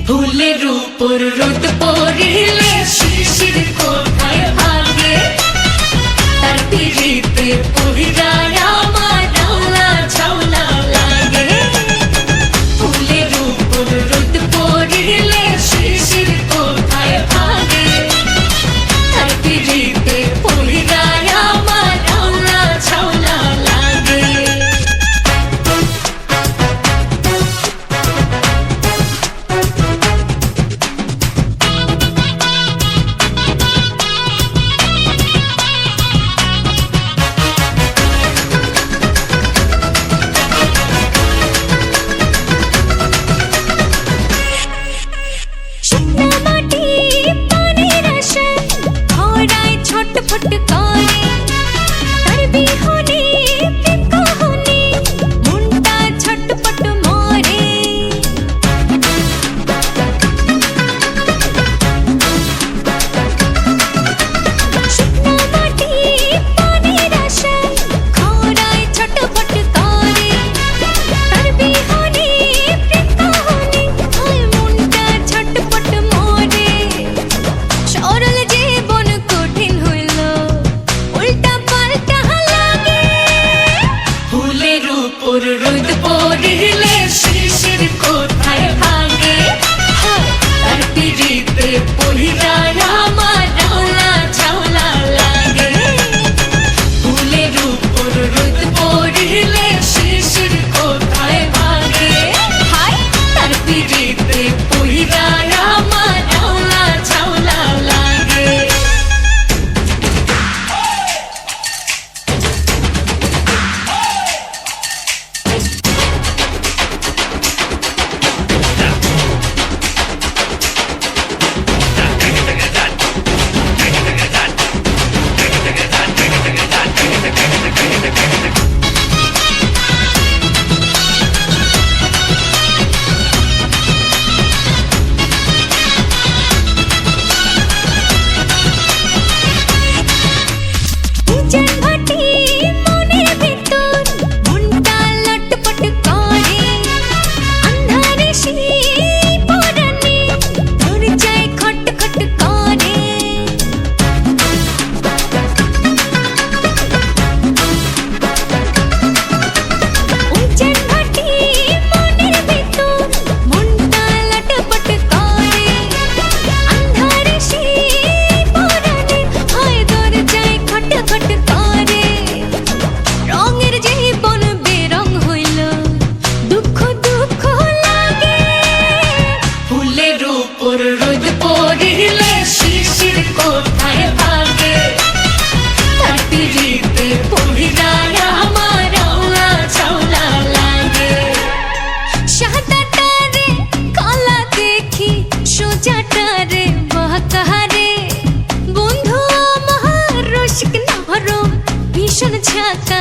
ফুলের উপর রোদ পড়িলে শিশির কোথায় ভাগে, তার পিড়িতে পহিরায় আমার ঝাউলা ঝাউলা লাগে। ফুলের উপর রোদ পড়িলে শিশির কোথায় ভাগে, তার পিড়িতে পহিরায় আমার ঝাউলা ঝাউলা লাগে। রোদ পড়িলে শিশির কোথায় ভাগে, তার পিড়িতে পহিরায় আমার ঝাউলা ঝাউলা লাগে। ফুলের উপর রোদ পড়িলে শিশির কোথায় ভাগে, তার পিড়িতে পহিরায় আমার ঝাউলা ঝাউলা লাগে। রোদ পড়িলে শিশির কোথায় ভাগে, তার পিড়িতে পহিরায় আমার ঝাউলা ঝাউলা লাগে। সাদাটারে কালা দেখি, সোজাটারে বাঁকারে, বন্ধু আমার রসিক নরম ভীষণ ঝাঁকা